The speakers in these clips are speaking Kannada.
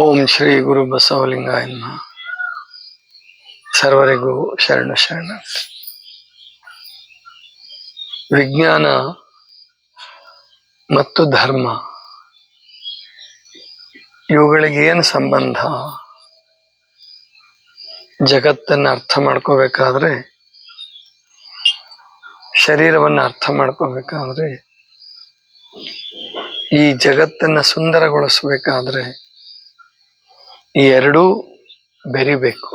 ಓಂ ಶ್ರೀ ಗುರು ಬಸವಲಿಂಗಾಯ ನಮಃ. ಸರ್ವರಿಗೂ ಶರಣ ಶರಣ. ವಿಜ್ಞಾನ ಮತ್ತು ಧರ್ಮ ಇವುಗಳಿಗೆ ಏನು ಸಂಬಂಧ? ಜಗತ್ತನ್ನು ಅರ್ಥ ಮಾಡ್ಕೋಬೇಕಾದ್ರೆ, ಶರೀರವನ್ನು ಅರ್ಥ ಮಾಡ್ಕೋಬೇಕಾದ್ರೆ, ಈ ಜಗತ್ತನ್ನು ಸುಂದರಗೊಳಿಸಬೇಕಾದ್ರೆ ಈ ಎರಡೂ ಬೆರಿಬೇಕು.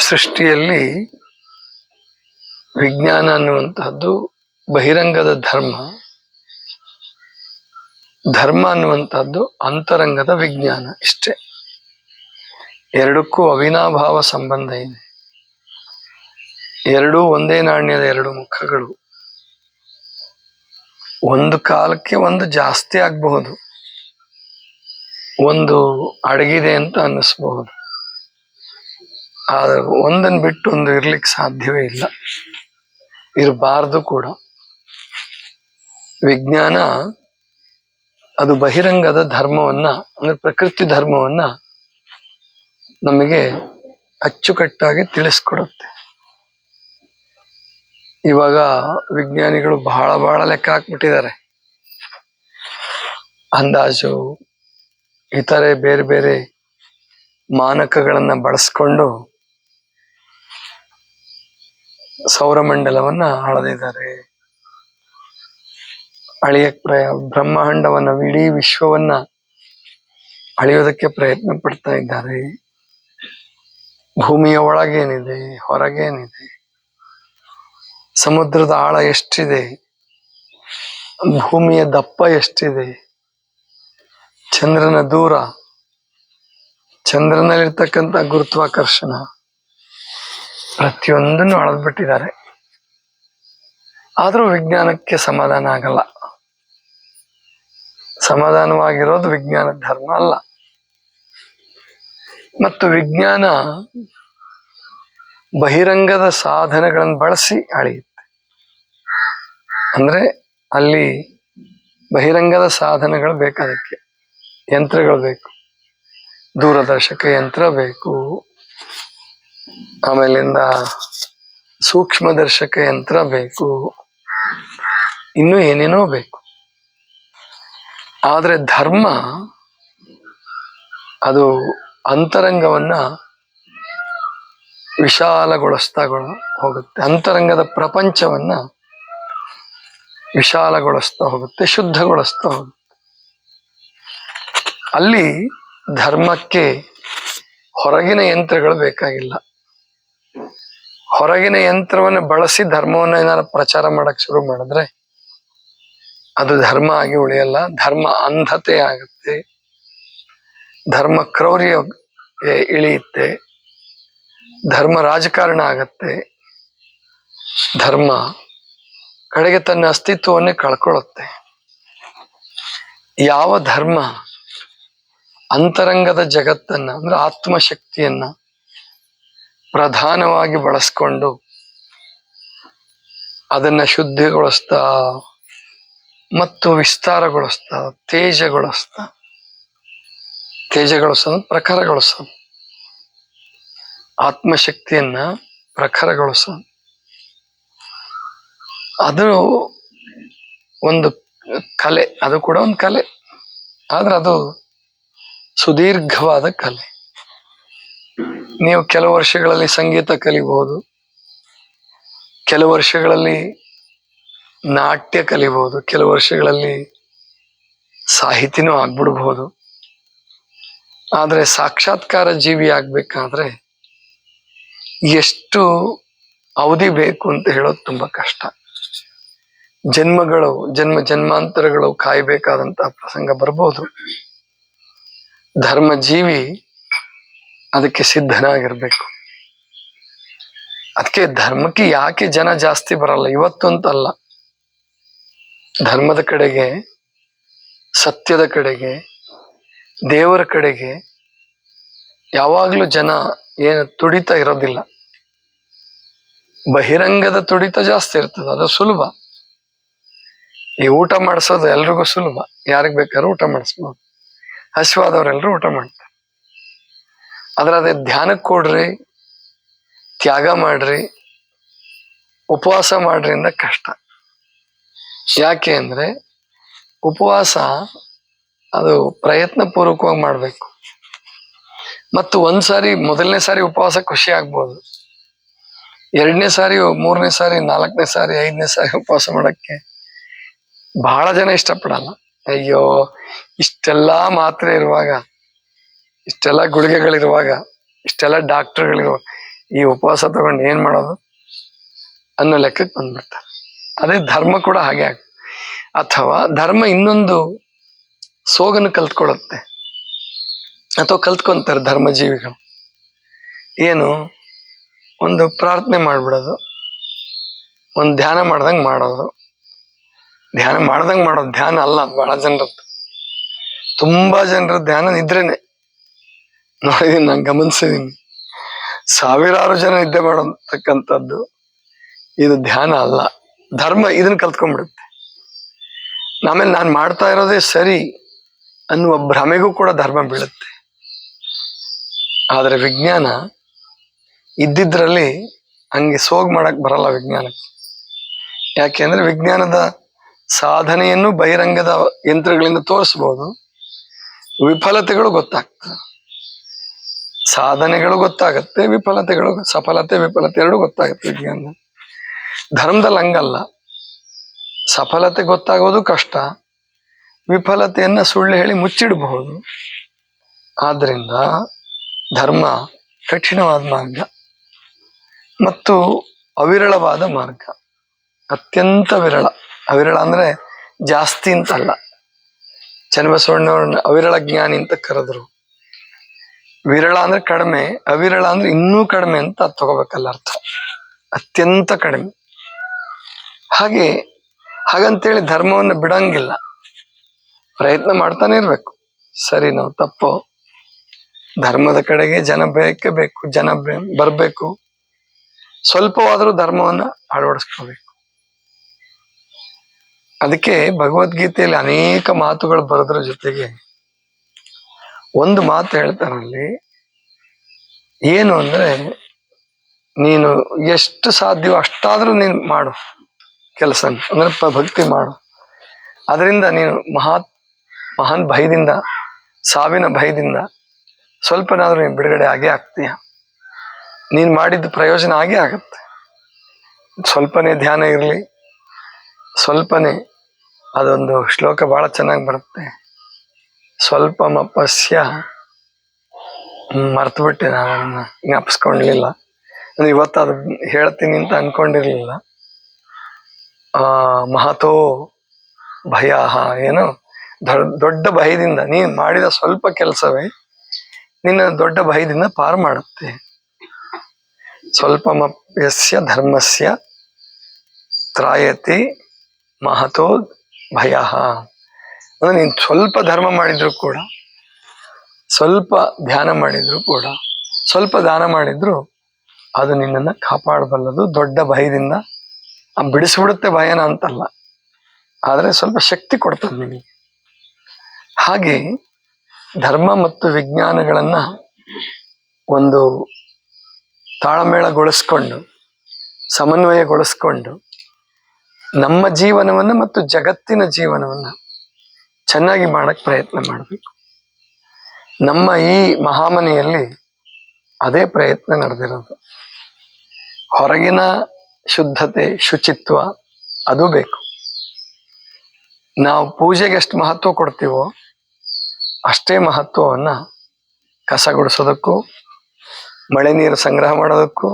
ಸೃಷ್ಟಿಯಲ್ಲಿ ವಿಜ್ಞಾನ ಅನ್ನುವಂತಹದ್ದು ಬಹಿರಂಗದ ಧರ್ಮ, ಧರ್ಮ ಅನ್ನುವಂಥದ್ದು ಅಂತರಂಗದ ವಿಜ್ಞಾನ. ಇಷ್ಟೇ, ಎರಡಕ್ಕೂ ಅವಿನಾಭಾವ ಸಂಬಂಧ ಇದೆ. ಎರಡೂ ಒಂದೇ ನಾಣ್ಯದ ಎರಡು ಮುಖಗಳು. ಒಂದು ಕಾಲಕ್ಕೆ ಒಂದು ಜಾಸ್ತಿ ಆಗಬಹುದು, ಒಂದು ಅಡಗಿದೆ ಅಂತ ಅನ್ನಿಸ್ಬಹುದು, ಆದ್ರೆ ಒಂದನ್ನು ಬಿಟ್ಟು ಒಂದು ಇರ್ಲಿಕ್ಕೆ ಸಾಧ್ಯವೇ ಇಲ್ಲ, ಇರಬಾರ್ದು ಕೂಡ. ವಿಜ್ಞಾನ ಅದು ಬಹಿರಂಗದ ಧರ್ಮವನ್ನ, ಅಂದ್ರೆ ಪ್ರಕೃತಿ ಧರ್ಮವನ್ನ ನಮಗೆ ಅಚ್ಚುಕಟ್ಟಾಗಿ ತಿಳಿಸ್ಕೊಡುತ್ತೆ. ಇವಾಗ ವಿಜ್ಞಾನಿಗಳು ಬಹಳ ಲೆಕ್ಕ ಹಾಕ್ಬಿಟ್ಟಿದ್ದಾರೆ. ಅಂದಾಜು ಇತರೆ ಬೇರೆ ಬೇರೆ ಮಾನಕಗಳನ್ನ ಬಳಸ್ಕೊಂಡು ಸೌರಮಂಡಲವನ್ನ ಅಳೆದಿದ್ದಾರೆ, ಬ್ರಹ್ಮಾಂಡವನ್ನ, ಇಡೀ ವಿಶ್ವವನ್ನ ಅಳೆಯೋದಕ್ಕೆ ಪ್ರಯತ್ನ ಪಡ್ತಾ ಇದ್ದಾರೆ. ಭೂಮಿಯ ಒಳಗೇನಿದೆ, ಹೊರಗೇನಿದೆ, ಸಮುದ್ರದ ಆಳ ಎಷ್ಟಿದೆ, ಭೂಮಿಯ ದಪ್ಪ ಎಷ್ಟಿದೆ, ಚಂದ್ರನ ದೂರ, ಚಂದ್ರನಲ್ಲಿರ್ತಕ್ಕಂಥ ಗುರುತ್ವಾಕರ್ಷಣ, ಪ್ರತಿಯೊಂದನ್ನು ಅಳೆದ್ಬಿಟ್ಟಿದ್ದಾರೆ. ಆದ್ರೂ ವಿಜ್ಞಾನಕ್ಕೆ ಸಮಾಧಾನ ಆಗಲ್ಲ. ಸಮಾಧಾನವಾಗಿರೋದು ವಿಜ್ಞಾನ ಧರ್ಮ ಅಲ್ಲ. ಮತ್ತು ವಿಜ್ಞಾನ ಬಹಿರಂಗದ ಸಾಧನಗಳನ್ನು ಬಳಸಿ ಅಳೆಯುತ್ತೆ. ಅಂದ್ರೆ ಅಲ್ಲಿ ಬಹಿರಂಗದ ಸಾಧನಗಳು ಬೇಕಾದಕ್ಕೆ, ಯಂತ್ರಗಳು ಬೇಕು, ದೂರದರ್ಶಕ ಯಂತ್ರ ಬೇಕು, ಆಮೇಲಿಂದ ಸೂಕ್ಷ್ಮದರ್ಶಕ ಯಂತ್ರ ಬೇಕು, ಇನ್ನೂ ಏನೇನೋ ಬೇಕು. ಆದ್ರೆ ಧರ್ಮ ಅದು ಅಂತರಂಗವನ್ನ ವಿಶಾಲಗೊಳಿಸ್ತಾ ಹೋಗುತ್ತೆ, ಅಂತರಂಗದ ಪ್ರಪಂಚವನ್ನ ವಿಶಾಲಗೊಳಿಸ್ತಾ ಹೋಗುತ್ತೆ, ಶುದ್ಧಗೊಳಿಸ್ತಾ ಹೋಗುತ್ತೆ. ಅಲ್ಲಿ ಧರ್ಮಕ್ಕೆ ಹೊರಗಿನ ಯಂತ್ರಗಳು ಬೇಕಾಗಿಲ್ಲ. ಹೊರಗಿನ ಯಂತ್ರವನ್ನು ಬಳಸಿ ಧರ್ಮವನ್ನ ಏನಾರು ಪ್ರಚಾರ ಮಾಡಕ್ ಶುರು ಮಾಡಿದ್ರೆ ಅದು ಧರ್ಮ ಆಗಿ ಉಳಿಯಲ್ಲ. ಧರ್ಮ ಅಂಧತೆ ಆಗುತ್ತೆ, ಧರ್ಮ ಕ್ರೌರ್ಯ ಇಳಿಯುತ್ತೆ, ಧರ್ಮ ರಾಜಕಾರಣ ಆಗತ್ತೆ, ಧರ್ಮ ಕಡೆಗೆ ತನ್ನ ಅಸ್ತಿತ್ವವನ್ನೇ ಕಳ್ಕೊಳ್ಳುತ್ತೆ. ಯಾವ ಧರ್ಮ ಅಂತರಂಗದ ಜಗತ್ತನ್ನ, ಅಂದ್ರೆ ಆತ್ಮಶಕ್ತಿಯನ್ನ ಪ್ರಧಾನವಾಗಿ ಬಳಸ್ಕೊಂಡು ಅದನ್ನ ಶುದ್ಧಿಗೊಳಿಸ್ತಾ ಮತ್ತು ವಿಸ್ತಾರಗೊಳಿಸ್ತಾ ತೇಜಗೊಳಿಸೋದು, ಪ್ರಖರಗೊಳಿಸೋದು, ಆತ್ಮಶಕ್ತಿಯನ್ನ ಪ್ರಖರಗೊಳಿಸೋದು, ಅದು ಒಂದು ಕಲೆ. ಅದು ಕೂಡ ಒಂದು ಕಲೆ, ಆದ್ರೆ ಅದು ಸುದೀರ್ಘವಾದ ಕಲೆ. ನೀವು ಕೆಲವು ವರ್ಷಗಳಲ್ಲಿ ಸಂಗೀತ ಕಲಿಬಹುದು, ಕೆಲವು ವರ್ಷಗಳಲ್ಲಿ ನಾಟ್ಯ ಕಲಿಬಹುದು, ಕೆಲವು ವರ್ಷಗಳಲ್ಲಿ ಸಾಹಿತಿನೂ ಆಗ್ಬಿಡ್ಬಹುದು. ಆದ್ರೆ ಸಾಕ್ಷಾತ್ಕಾರ ಜೀವಿ ಆಗ್ಬೇಕಾದ್ರೆ ಎಷ್ಟು ಅವಧಿ ಬೇಕು ಅಂತ ಹೇಳೋದು ತುಂಬಾ ಕಷ್ಟ. ಜನ್ಮಾಂತರಗಳು ಕಾಯ್ಬೇಕಾದಂತಹ ಪ್ರಸಂಗ ಬರ್ಬೋದು. ಧರ್ಮ ಜೀವಿ ಅದಕ್ಕೆ ಸಿದ್ಧನಾಗಿರ್ಬೇಕು. ಅದಕ್ಕೆ ಧರ್ಮಕ್ಕೆ ಯಾಕೆ ಜನ ಜಾಸ್ತಿ ಬರಲ್ಲ ಇವತ್ತು ಅಂತಲ್ಲ, ಧರ್ಮದ ಕಡೆಗೆ, ಸತ್ಯದ ಕಡೆಗೆ, ದೇವರ ಕಡೆಗೆ ಯಾವಾಗ್ಲೂ ಜನ ಏನು ತುಡಿತ ಇರೋದಿಲ್ಲ. ಬಹಿರಂಗದ ತುಡಿತ ಜಾಸ್ತಿ ಇರ್ತದೆ, ಅದು ಸುಲಭ. ಈ ಊಟ ಮಾಡಿಸೋದು ಎಲ್ರಿಗೂ ಸುಲಭ, ಯಾರಿಗ್ ಬೇಕಾದ್ರೂ ಊಟ ಮಾಡಿಸ್ಬೋದು. ಹಸಿವಾದವರೆಲ್ಲರೂ ಊಟ ಮಾಡ್ತಾರೆ. ಆದ್ರೆ ಅದೇ ಧ್ಯಾನಕ್ಕೆ ಕೊಡ್ರಿ, ತ್ಯಾಗ ಮಾಡ್ರಿ, ಉಪವಾಸ ಮಾಡ್ರಿ ಅಂದ ಕಷ್ಟ. ಯಾಕೆ ಅಂದ್ರೆ ಉಪವಾಸ ಅದು ಪ್ರಯತ್ನ ಪೂರ್ವಕವಾಗಿ ಮಾಡ್ಬೇಕು. ಮತ್ತು ಒಂದ್ಸಾರಿ ಮೊದಲನೇ ಸಾರಿ ಉಪವಾಸ ಖುಷಿ ಆಗ್ಬೋದು, ಎರಡನೇ ಸಾರಿ, ಮೂರನೇ ಸಾರಿ, ನಾಲ್ಕನೇ ಸಾರಿ, ಐದನೇ ಸಾರಿ ಉಪವಾಸ ಮಾಡಕ್ಕೆ ಬಹಳ ಜನ ಇಷ್ಟಪಡಲ್ಲ. ಅಯ್ಯೋ, ಇಷ್ಟೆಲ್ಲಾ ಮಾತ್ರೆ ಇರುವಾಗ, ಇಷ್ಟೆಲ್ಲ ಗುಳಿಗೆಗಳಿರುವಾಗ, ಇಷ್ಟೆಲ್ಲ ಡಾಕ್ಟರ್ಗಳಿರುವಾಗ ಈ ಉಪವಾಸ ತಗೊಂಡು ಏನ್ ಮಾಡೋದು ಅನ್ನೋ ಲೆಕ್ಕಕ್ಕೆ ಬಂದ್ಬಿಡ್ತಾರೆ. ಅದೇ ಧರ್ಮ ಕೂಡ ಹಾಗೆ ಅಥವಾ ಧರ್ಮ ಇನ್ನೊಂದು ಸೋಗನ್ನು ಕಲ್ತ್ಕೊಳ್ಳುತ್ತೆ, ಅಥವಾ ಕಲ್ತ್ಕೊಂತಾರೆ ಧರ್ಮಜೀವಿಗಳು. ಏನು, ಒಂದು ಪ್ರಾರ್ಥನೆ ಮಾಡ್ಬಿಡೋದು, ಒಂದು ಧ್ಯಾನ ಮಾಡ್ದಂಗೆ ಮಾಡೋದು. ಧ್ಯಾನ ಮಾಡ್ದಂಗೆ ಮಾಡೋದು ಧ್ಯಾನ ಅಲ್ಲ. ಬಹಳ ಜನರದ್ದು, ತುಂಬಾ ಜನರ ಧ್ಯಾನ ನಿದ್ರೆನೆ ನೋಡಿದೀನಿ, ನಾನು ಗಮನಿಸಿದೀನಿ. ಸಾವಿರಾರು ಜನ ನಿದ್ದೆ ಮಾಡತಕ್ಕಂಥದ್ದು ಇದು ಧ್ಯಾನ ಅಲ್ಲ. ಧರ್ಮ ಇದನ್ನ ಕಲ್ತ್ಕೊಂಡ್ಬಿಡುತ್ತೆ. ಆಮೇಲೆ ನಾನು ಮಾಡ್ತಾ ಇರೋದೇ ಸರಿ ಅನ್ನುವ ಭ್ರಮೆಗೂ ಕೂಡ ಧರ್ಮ ಬೀಳುತ್ತೆ. ಆದ್ರೆ ವಿಜ್ಞಾನ ಇದ್ದಿದ್ರಲ್ಲಿ ಹಂಗೆ ಸೋಗ್ ಮಾಡಕ್ ಬರಲ್ಲ ವಿಜ್ಞಾನಕ್ಕೆ. ಯಾಕೆಂದ್ರೆ ವಿಜ್ಞಾನದ ಸಾಧನೆಯನ್ನು ಬಹಿರಂಗದ ಯಂತ್ರಗಳಿಂದ ತೋರಿಸ್ಬೋದು, ವಿಫಲತೆಗಳು ಗೊತ್ತಾಗ್ತದೆ. ಸಾಧನೆಗಳು ಗೊತ್ತಾಗತ್ತೆ, ವಿಫಲತೆಗಳು, ಸಫಲತೆ ವಿಫಲತೆ ಎರಡು ಗೊತ್ತಾಗತ್ತೆ ವಿಜ್ಞಾನ. ಧರ್ಮದಲ್ಲಿ ಹಂಗಲ್ಲ. ಸಫಲತೆ ಗೊತ್ತಾಗೋದು ಕಷ್ಟ, ವಿಫಲತೆಯನ್ನ ಸುಳ್ಳು ಹೇಳಿ ಮುಚ್ಚಿಡಬಹುದು. ಆದ್ರಿಂದ ಧರ್ಮ ಕಠಿಣವಾದ ಮಾರ್ಗ ಮತ್ತು ಅವಿರಳವಾದ ಮಾರ್ಗ, ಅತ್ಯಂತ ವಿರಳ. ಅವಿರಳ ಅಂದ್ರೆ ಜಾಸ್ತಿ ಅಂತಲ್ಲ. ಚನ್ನಬಸವಣ್ಣವ್ರನ್ನ ಅವಿರಳ ಜ್ಞಾನಿ ಅಂತ ಕರೆದ್ರು. ವಿರಳ ಅಂದ್ರೆ ಕಡಿಮೆ, ಅವಿರಳ ಅಂದ್ರೆ ಇನ್ನೂ ಕಡಿಮೆ ಅಂತ ತಗೋಬೇಕಲ್ಲ ಅರ್ಥ. ಅತ್ಯಂತ ಕಡಿಮೆ. ಹಾಗಂತೇಳಿ ಧರ್ಮವನ್ನು ಬಿಡಂಗಿಲ್ಲ, ಪ್ರಯತ್ನ ಮಾಡ್ತಾನೆ ಇರ್ಬೇಕು. ಸರಿ, ನಾವು ತಪ್ಪು, ಧರ್ಮದ ಕಡೆಗೆ ಜನ ಬೇಕೇ ಬೇಕು, ಜನ ಬರ್ಬೇಕು. ಸ್ವಲ್ಪವಾದರೂ ಧರ್ಮವನ್ನ ಅಳವಡಿಸ್ಕೋಬೇಕು. ಅದಕ್ಕೆ ಭಗವದ್ಗೀತೆಯಲ್ಲಿ ಅನೇಕ ಮಾತುಗಳು ಬರೋದ್ರ ಜೊತೆಗೆ ಒಂದು ಮಾತು ಹೇಳ್ತಾರಲ್ಲಿ, ಏನು ಅಂದ್ರೆ, ನೀನು ಎಷ್ಟು ಸಾಧ್ಯವೋ ಅಷ್ಟಾದ್ರೂ ನೀನು ಮಾಡು ಕೆಲಸ, ಅಂದ್ರೆ ಭಕ್ತಿ ಮಾಡು. ಅದರಿಂದ ನೀನು ಮಹಾನ್ ಭಯದಿಂದ, ಸಾವಿನ ಭಯದಿಂದ ಸ್ವಲ್ಪನಾದ್ರೂ ನೀನು ಬಿಡುಗಡೆ ಆಗೇ ಆಗ್ತೀಯ. ನೀನು ಮಾಡಿದ ಪ್ರಯೋಜನ ಆಗೇ ಆಗತ್ತೆ. ಸ್ವಲ್ಪನೇ ಧ್ಯಾನ ಇರಲಿ, ಸ್ವಲ್ಪನೇ, ಅದೊಂದು ಶ್ಲೋಕ ಬಹಳ ಚೆನ್ನಾಗಿ ಬರುತ್ತೆ, ಸ್ವಲ್ಪ ಮಪಸ್ಯ, ಮರ್ತು ಬಿಟ್ಟೆ, ನಾನನ್ನ ಜ್ಞಾಪಿಸ್ಕೊಂಡಿರ್ಲಿಲ್ಲ. ಇವತ್ತು ಅದು ಹೇಳ್ತೀನಿ ಅಂತ ಅನ್ಕೊಂಡಿರ್ಲಿಲ್ಲ. ಮಹತೋ ಭಯ, ಏನು, ದೊಡ್ಡ ಭಯದಿಂದ ನೀನು ಮಾಡಿದ ಸ್ವಲ್ಪ ಕೆಲಸವೇ ನಿನ್ನ ದೊಡ್ಡ ಭಯದಿಂದ ಪಾರು ಮಾಡುತ್ತೆ. ಸ್ವಲ್ಪಮಪ್ಯಸ್ಯ ಧರ್ಮಸ್ಯ ತ್ರಾಯತಿ ಮಹತೋ ಭಯ. ಅಂದ್ರೆ ನೀನು ಸ್ವಲ್ಪ ಧರ್ಮ ಮಾಡಿದ್ರು ಕೂಡ, ಸ್ವಲ್ಪ ಧ್ಯಾನ ಮಾಡಿದ್ರು ಕೂಡ, ಸ್ವಲ್ಪ ದಾನ ಮಾಡಿದ್ರು ಅದು ನಿನ್ನನ್ನ ಕಾಪಾಡಬಲ್ಲದು ದೊಡ್ಡ ಭಯದಿಂದ. ಬಿಡಿಸ್ಬಿಡುತ್ತೆ ಭಯನ ಅಂತಲ್ಲ, ಆದ್ರೆ ಸ್ವಲ್ಪ ಶಕ್ತಿ ಕೊಡ್ತದೆ ನಿಮಗೆ. ಹಾಗೆ ಧರ್ಮ ಮತ್ತು ವಿಜ್ಞಾನಗಳನ್ನ ಒಂದು ತಾಳಮೇಳಗೊಳಿಸ್ಕೊಂಡು, ಸಮನ್ವಯಗೊಳಿಸ್ಕೊಂಡು ನಮ್ಮ ಜೀವನವನ್ನು ಮತ್ತು ಜಗತ್ತಿನ ಜೀವನವನ್ನ ಚೆನ್ನಾಗಿ ಮಾಡಕ್ ಪ್ರಯತ್ನ ಮಾಡಬೇಕು. ನಮ್ಮ ಈ ಮಹಾಮನೆಯಲ್ಲಿ ಅದೇ ಪ್ರಯತ್ನ ನಡೆದಿರೋದು. ಹೊರಗಿನ ಶುದ್ಧತೆ, ಶುಚಿತ್ವ ಅದು ಬೇಕು. ನಾವು ಪೂಜೆಗೆ ಎಷ್ಟು ಮಹತ್ವ ಕೊಡ್ತೀವೋ ಅಷ್ಟೇ ಮಹತ್ವವನ್ನ ಕಸ ಗುಡಿಸೋದಕ್ಕೂ, ಮಳೆ ನೀರು ಸಂಗ್ರಹ ಮಾಡೋದಕ್ಕೂ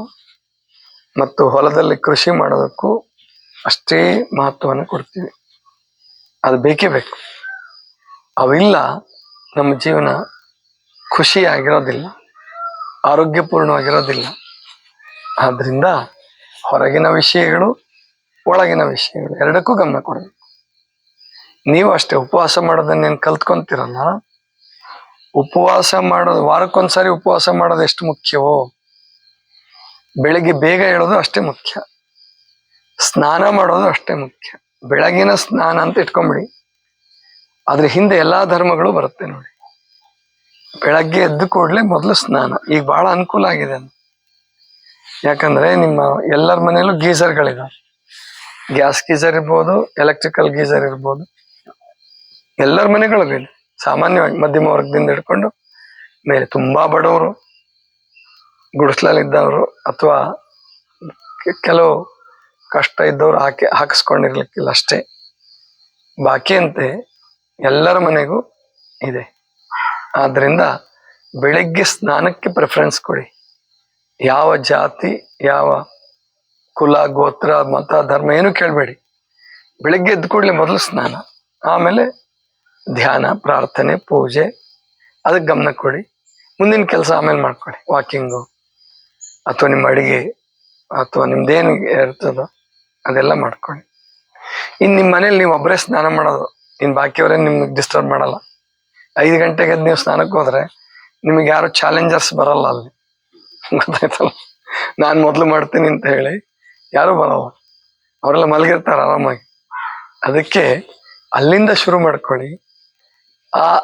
ಮತ್ತು ಹೊಲದಲ್ಲಿ ಕೃಷಿ ಮಾಡೋದಕ್ಕೂ ಅಷ್ಟೇ ಮಹತ್ವವನ್ನು ಕೊಡ್ತೀವಿ. ಅದು ಬೇಕೇ ಬೇಕು. ಅವಿಲ್ಲ ನಮ್ಮ ಜೀವನ ಖುಷಿಯಾಗಿರೋದಿಲ್ಲ, ಆರೋಗ್ಯಪೂರ್ಣವಾಗಿರೋದಿಲ್ಲ. ಆದ್ರಿಂದ ಹೊರಗಿನ ವಿಷಯಗಳು, ಒಳಗಿನ ವಿಷಯಗಳು ಎರಡಕ್ಕೂ ಗಮನ ಕೊಡಬೇಕು. ನೀವು ಅಷ್ಟೇ ಉಪವಾಸ ಮಾಡೋದನ್ನೇನು ಕಲ್ತ್ಕೊಂತೀರಲ್ಲ, ಉಪವಾಸ ಮಾಡೋದು, ವಾರಕ್ಕೊಂದ್ಸಾರಿ ಉಪವಾಸ ಮಾಡೋದು ಎಷ್ಟು ಮುಖ್ಯವೋ, ಬೆಳಿಗ್ಗೆ ಬೇಗ ಹೇಳೋದು ಅಷ್ಟೇ ಮುಖ್ಯ, ಸ್ನಾನ ಮಾಡೋದು ಅಷ್ಟೇ ಮುಖ್ಯ. ಬೆಳಗಿನ ಸ್ನಾನ ಅಂತ ಇಟ್ಕೊಂಬಿಡಿ, ಅದ್ರ ಹಿಂದೆ ಎಲ್ಲಾ ಧರ್ಮಗಳು ಬರುತ್ತೆ ನೋಡಿ. ಬೆಳಗ್ಗೆ ಎದ್ದು ಕೂಡಲೇ ಮೊದಲು ಸ್ನಾನ. ಈಗ ಬಹಳ ಅನುಕೂಲ ಆಗಿದೆ, ಯಾಕಂದ್ರೆ ನಿಮ್ಮ ಎಲ್ಲರ ಮನೆಯಲ್ಲೂ ಗೀಸರ್ಗಳಿದಾವೆ. ಗ್ಯಾಸ್ ಗೀಸರ್ ಇರ್ಬೋದು, ಎಲೆಕ್ಟ್ರಿಕಲ್ ಗೀಸರ್ ಇರ್ಬೋದು, ಎಲ್ಲರ ಮನೆಗಳಿವೆ. ಸಾಮಾನ್ಯವಾಗಿ ಮಧ್ಯಮ ವರ್ಗದಿಂದ ಹಿಡ್ಕೊಂಡು ಮೇಲೆ ತುಂಬಾ ಬಡವರು, ಗುಡಿಸ್ಲಲ್ಲಿದ್ದವರು ಅಥವಾ ಕೆಲವು ಕಷ್ಟ ಇದ್ದವ್ರು ಹಾಕಿಸ್ಕೊಂಡಿರ್ಲಿಕ್ಕಿಲ್ಲ ಅಷ್ಟೇ. ಬಾಕಿಯಂತೆ ಎಲ್ಲರ ಮನೆಗೂ ಇದೆ. ಆದ್ರಿಂದ ಬೆಳಿಗ್ಗೆ ಸ್ನಾನಕ್ಕೆ ಪ್ರಿಫರೆನ್ಸ್ ಕೊಡಿ. ಯಾವ ಜಾತಿ, ಯಾವ ಕುಲ, ಗೋತ್ರ, ಮತ, ಧರ್ಮ ಏನು ಕೇಳಬೇಡಿ. ಬೆಳಿಗ್ಗೆ ಎದ್ದು ಕೂಡಲೇ ಮೊದಲು ಸ್ನಾನ, ಆಮೇಲೆ ಧ್ಯಾನ, ಪ್ರಾರ್ಥನೆ, ಪೂಜೆ, ಅದಕ್ಕೆ ಗಮನ ಕೊಡಿ. ಮುಂದಿನ ಕೆಲಸ ಆಮೇಲೆ ಮಾಡ್ಕೊಳ್ಳಿ. ವಾಕಿಂಗು ಅಥವಾ ನಿಮ್ಮ ಅಡಿಗೆ ಅಥವಾ ನಿಮ್ದೇನು ಇರ್ತದೋ ಅದೆಲ್ಲ ಮಾಡ್ಕೊಳ್ಳಿ. ಇನ್ನು ನಿಮ್ಮ ಮನೇಲಿ ನೀವು ಒಬ್ಬರೇ ಸ್ನಾನ ಮಾಡೋದು, ಇನ್ನು ಬಾಕಿಯವರೇ ನಿಮ್ಗೆ ಡಿಸ್ಟರ್ಬ್ ಮಾಡಲ್ಲ. 5 ಗಂಟೆಗೆ ನೀವು ಸ್ನಾನಕ್ಕೆ ಹೋದ್ರೆ ನಿಮಗೆ ಯಾರು ಚಾಲೆಂಜರ್ಸ್ ಬರಲ್ಲ ಅಲ್ಲಿ, ಗೊತ್ತಾಯ್ತಲ್ಲ. ನಾನು ಮೊದಲು ಮಾಡ್ತೀನಿ ಅಂತ ಹೇಳಿ ಯಾರು ಬರಲ್ಲ, ಅವರೆಲ್ಲ ಮಲಗಿರ್ತಾರೆ ಆರಾಮಾಗಿ. ಅದಕ್ಕೆ ಅಲ್ಲಿಂದ ಶುರು ಮಾಡ್ಕೊಳ್ಳಿ.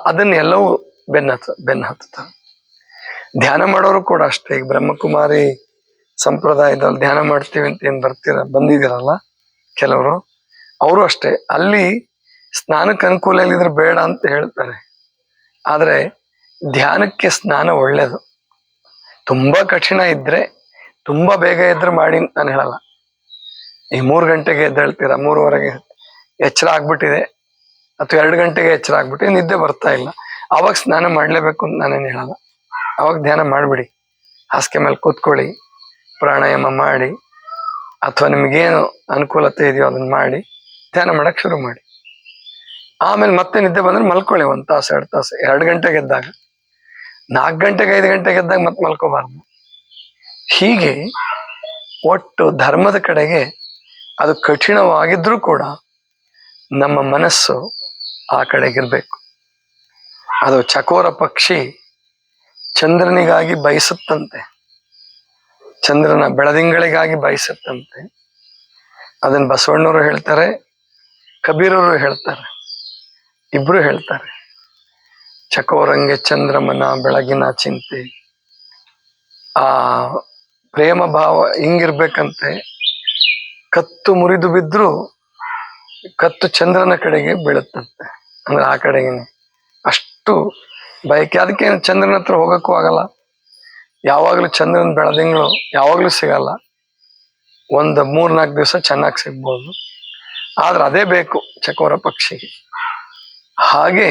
ಅದನ್ನೆಲ್ಲವೂ ಬೆನ್ನ ಹತ್ತುತ್ತಾರೆ. ಧ್ಯಾನ ಮಾಡೋರು ಕೂಡ ಅಷ್ಟೇ. ಈಗ ಬ್ರಹ್ಮಕುಮಾರಿ ಸಂಪ್ರದಾಯದಲ್ಲಿ ಧ್ಯಾನ ಮಾಡ್ತೀವಿ ಅಂತ ಏನ್ ಬಂದಿದ್ದೀರಲ್ಲ ಕೆಲವರು, ಅವರು ಅಷ್ಟೇ. ಅಲ್ಲಿ ಸ್ನಾನಕ್ಕೆ ಅನುಕೂಲ ಇಲ್ಲಿದ್ರೆ ಬೇಡ ಅಂತ ಹೇಳ್ತಾರೆ. ಆದ್ರೆ ಧ್ಯಾನಕ್ಕೆ ಸ್ನಾನ ಒಳ್ಳೇದು. ತುಂಬಾ ಕಠಿಣ ಇದ್ರೆ, ತುಂಬಾ ಬೇಗ ಎದ್ರೆ ಮಾಡಿ ಅಂತ ನಾನು ಹೇಳಲ್ಲ. ಈ 3 ಗಂಟೆಗೆ ಎದ್ದೇಳ್ತೀರಾ, 3:15 ಎಚ್ಚರ ಆಗ್ಬಿಟ್ಟಿದೆ ಅಥವಾ 2 ಗಂಟೆಗೆ ಎಚ್ಚರ ಆಗ್ಬಿಟ್ಟಿದೆ, ನಿದ್ದೆ ಬರ್ತಾ ಇಲ್ಲ, ಅವಾಗ ಸ್ನಾನ ಮಾಡ್ಲೇಬೇಕು ಅಂತ ನಾನೇನು ಹೇಳಲ್ಲ. ಅವಾಗ ಧ್ಯಾನ ಮಾಡ್ಬಿಡಿ. ಹಾಸಿಗೆ ಮೇಲೆ ಕೂತ್ಕೊಳ್ಳಿ, ಪ್ರಾಣಾಯಾಮ ಮಾಡಿ, ಅಥವಾ ನಿಮ್ಗೇನು ಅನುಕೂಲತೆ ಇದೆಯೋ ಅದನ್ನ ಮಾಡಿ ಧ್ಯಾನ ಮಾಡಕ್ ಶುರು ಮಾಡಿ. ಆಮೇಲೆ ಮತ್ತೆ ನಿದ್ದೆ ಬಂದ್ರೆ ಮಲ್ಕೊಳ್ಳಿ 1 ತಾಸು 2 ತಾಸು. 2 ಗಂಟೆಗೆ ಎದ್ದಾಗ, 4 ಗಂಟೆಗೆ 5 ಗಂಟೆಗೆ ಎದ್ದಾಗ ಮತ್ತೆ ಮಲ್ಕೋಬಾರ್ದು. ಹೀಗೆ ಒಟ್ಟು ಧರ್ಮದ ಕಡೆಗೆ ಅದು ಕಠಿಣವಾಗಿದ್ರೂ ಕೂಡ ನಮ್ಮ ಮನಸ್ಸು ಆ ಕಡೆಗಿರ್ಬೇಕು. ಅದು ಚಕೋರ ಪಕ್ಷಿ ಚಂದ್ರನಿಗಾಗಿ ಬಯಸುತ್ತಂತೆ, ಚಂದ್ರನ ಬೆಳದಿಂಗಳಿಗಾಗಿ ಬಯಸುತ್ತಂತೆ. ಅದನ್ನ ಬಸವಣ್ಣವರು ಹೇಳ್ತಾರೆ, ಕಬೀರರು ಹೇಳ್ತಾರೆ, ಇಬ್ರು ಹೇಳ್ತಾರೆ. ಚಕೋರಂಗೆ ಚಂದ್ರಮನ ಬೆಳಗಿನ ಚಿಂತೆ. ಆ ಪ್ರೇಮ ಭಾವ ಹಿಂಗಿರ್ಬೇಕಂತೆ, ಕತ್ತು ಮುರಿದು ಬಿದ್ರು ಕತ್ತು ಚಂದ್ರನ ಕಡೆಗೆ ಬೀಳುತ್ತಂತೆ. ಅಂದ್ರೆ ಆ ಕಡೆಗೆ ಅಷ್ಟು ಬಯಕೆ. ಅದಕ್ಕೆ ಚಂದ್ರನ ಹತ್ರ ಹೋಗಕ್ಕೂ ಆಗಲ್ಲ. ಯಾವಾಗ್ಲೂ ಚಂದ್ರನ ಬೆಳದಿಂಗಳು ಯಾವಾಗ್ಲೂ ಸಿಗಲ್ಲ. 3-4 ದಿವಸ ಚೆನ್ನಾಗಿ ಸಿಗ್ಬೋದು, ಆದ್ರೆ ಅದೇ ಬೇಕು ಚಕೋರ ಪಕ್ಷಿಗೆ. ಹಾಗೆ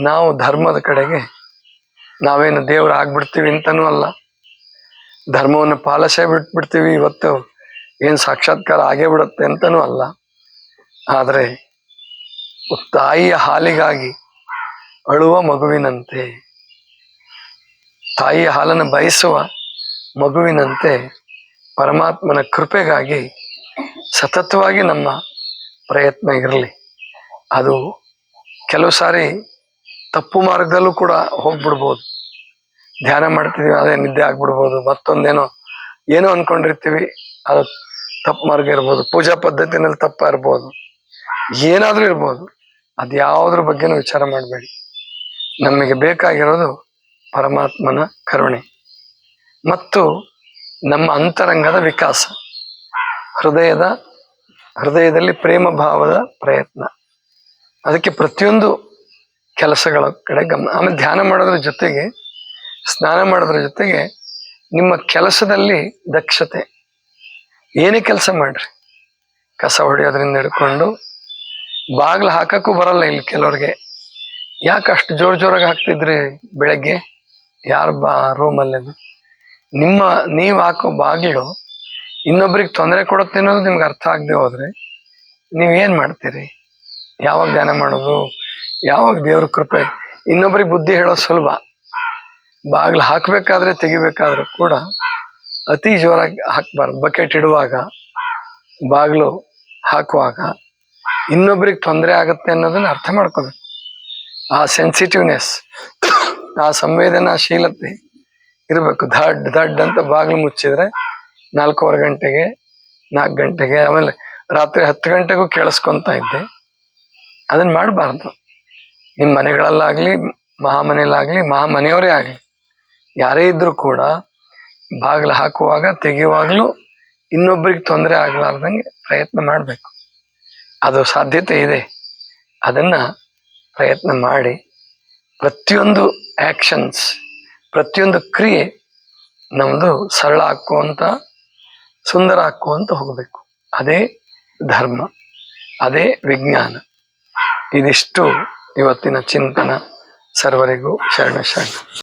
ನಾವು ಧರ್ಮದ ಕಡೆಗೆ, ನಾವೇನು ದೇವ್ರು ಆಗ್ಬಿಡ್ತೀವಿ ಅಂತನೂ ಅಲ್ಲ, ಧರ್ಮವನ್ನು ಪಾಲಿಸೇ ಬಿಟ್ಬಿಡ್ತೀವಿ ಇವತ್ತು ಏನ್ ಸಾಕ್ಷಾತ್ಕಾರ ಆಗೇ ಬಿಡುತ್ತೆ ಅಂತನೂ ಅಲ್ಲ. ಆದ್ರೆ ತಾಯಿಯ ಹಾಲಿಗಾಗಿ ಅಳುವ ಮಗುವಿನಂತೆ, ತಾಯಿಯ ಹಾಲನ್ನು ಬಯಸುವ ಮಗುವಿನಂತೆ ಪರಮಾತ್ಮನ ಕೃಪೆಗಾಗಿ ಸತತವಾಗಿ ನಮ್ಮ ಪ್ರಯತ್ನ ಇರಲಿ. ಅದು ಕೆಲವು ಸಾರಿ ತಪ್ಪು ಮಾರ್ಗದಲ್ಲೂ ಕೂಡ ಹೋಗ್ಬಿಡ್ಬೋದು. ಧ್ಯಾನ ಮಾಡ್ತಿದೀವಿ, ಅದೇ ನಿದ್ದೆ ಆಗ್ಬಿಡ್ಬೋದು, ಮತ್ತೊಂದೇನೋ ಏನೋ ಅನ್ಕೊಂಡಿರ್ತೀವಿ, ಅದು ತಪ್ಪು ಮಾರ್ಗ ಇರ್ಬೋದು, ಪೂಜಾ ಪದ್ಧತಿನಲ್ಲಿ ತಪ್ಪ ಇರ್ಬೋದು, ಏನಾದ್ರೂ ಇರ್ಬೋದು. ಅದ್ಯಾವುದ್ರ ಬಗ್ಗೆನೂ ವಿಚಾರ ಮಾಡಬೇಡಿ. ನಮಗೆ ಬೇಕಾಗಿರೋದು ಪರಮಾತ್ಮನ ಕರುಣೆ ಮತ್ತು ನಮ್ಮ ಅಂತರಂಗದ ವಿಕಾಸ, ಹೃದಯದಲ್ಲಿ ಪ್ರೇಮ ಭಾವದ ಪ್ರಯತ್ನ. ಅದಕ್ಕೆ ಪ್ರತಿಯೊಂದು ಕೆಲಸಗಳ ಕಡೆ ಗಮನ. ಆಮೇಲೆ ಧ್ಯಾನ ಮಾಡೋದ್ರ ಜೊತೆಗೆ, ಸ್ನಾನ ಮಾಡೋದ್ರ ಜೊತೆಗೆ ನಿಮ್ಮ ಕೆಲಸದಲ್ಲಿ ದಕ್ಷತೆ. ಏನೇ ಕೆಲಸ ಮಾಡ್ರಿ, ಕಸ ಹೊಡೆಯೋದ್ರಿಂದ ಹಿಡ್ಕೊಂಡು ಬಾಗ್ಲು ಹಾಕಕ್ಕೂ ಬರಲ್ಲ ಇಲ್ಲಿ ಕೆಲವ್ರಿಗೆ. ಯಾಕೆ ಅಷ್ಟು ಜೋರಾಗಿ ಹಾಕ್ತಿದ್ರಿ ಬೆಳಗ್ಗೆ? ಯಾರು ರೂಮಲ್ಲಿ ನೀವು ಹಾಕೋ ಬಾಗಿಲು ಇನ್ನೊಬ್ರಿಗೆ ತೊಂದರೆ ಕೊಡುತ್ತೆ ಅನ್ನೋದು ನಿಮ್ಗೆ ಅರ್ಥ ಆಗದೆ ಹೋದ್ರೆ ನೀವೇನ್ ಮಾಡ್ತೀರಿ? ಯಾವಾಗ ಧ್ಯಾನ ಮಾಡೋದು? ಯಾವಾಗ ದೇವ್ರ ಕೃಪೆ? ಇನ್ನೊಬ್ರಿಗೆ ಬುದ್ಧಿ ಹೇಳೋದು ಸುಲಭ, ಬಾಗ್ಲು ಹಾಕ್ಬೇಕಾದ್ರೆ ತೆಗಿಬೇಕಾದ್ರೂ ಕೂಡ ಅತಿ ಜೋರಾಗಿ ಹಾಕ್ಬಾರ್ದು. ಬಕೆಟ್ ಇಡುವಾಗ, ಬಾಗ್ಲು ಹಾಕುವಾಗ ಇನ್ನೊಬ್ರಿಗೆ ತೊಂದರೆ ಆಗುತ್ತೆ ಅನ್ನೋದನ್ನ ಅರ್ಥ ಮಾಡ್ಕೋಬೇಕು. ಆ ಸೆನ್ಸಿಟಿವ್ನೆಸ್, ಆ ಸಂವೇದನಾಶೀಲತೆ ಇರಬೇಕು. ದಡ್ ಅಂತ ಬಾಗ್ಲು ಮುಚ್ಚಿದ್ರೆ 4:15 ಗಂಟೆಗೆ, 4 ಗಂಟೆಗೆ, ಆಮೇಲೆ ರಾತ್ರಿ 10 ಗಂಟೆಗೂ ಕೇಳಿಸ್ಕೊಂತ ಇದ್ದೆ. ಅದನ್ನ ಮಾಡಬಾರ್ದು. ನಿಮ್ಮ ಮನೆಗಳಲ್ಲಾಗ್ಲಿ, ಮಹಾಮನೆಯಲ್ಲಾಗ್ಲಿ ಮಹಾಮನೆಯವರೇ ಆಗಲಿ ಯಾರೇ ಇದ್ರೂ ಕೂಡ ಬಾಗಿಲು ಹಾಕುವಾಗ ತೆಗೆಯುವಾಗಲೂ ಇನ್ನೊಬ್ಬರಿಗೆ ತೊಂದರೆ ಆಗ್ಲಾರ್ದಂಗೆ ಪ್ರಯತ್ನ ಮಾಡಬೇಕು. ಅದು ಸಾಧ್ಯತೆ ಇದೆ. ಅದನ್ನ ಪ್ರಯತ್ನ ಮಾಡಿ ಪ್ರತಿಯೊಂದು ಆಕ್ಷನ್ಸ್, ಪ್ರತಿಯೊಂದು ಕ್ರಿಯೆ ನಮ್ದು ಸರಳ ಹಾಕುವಂತ, ಸುಂದರ ಹಾಕುವಂತ ಹೋಗಬೇಕು. ಅದೇ ಧರ್ಮ, ಅದೇ ವಿಜ್ಞಾನ. ಇದಿಷ್ಟು ಇವತ್ತಿನ ಚಿಂತನ. ಸರ್ವರಿಗೂ ಶರಣ ಶರಣ.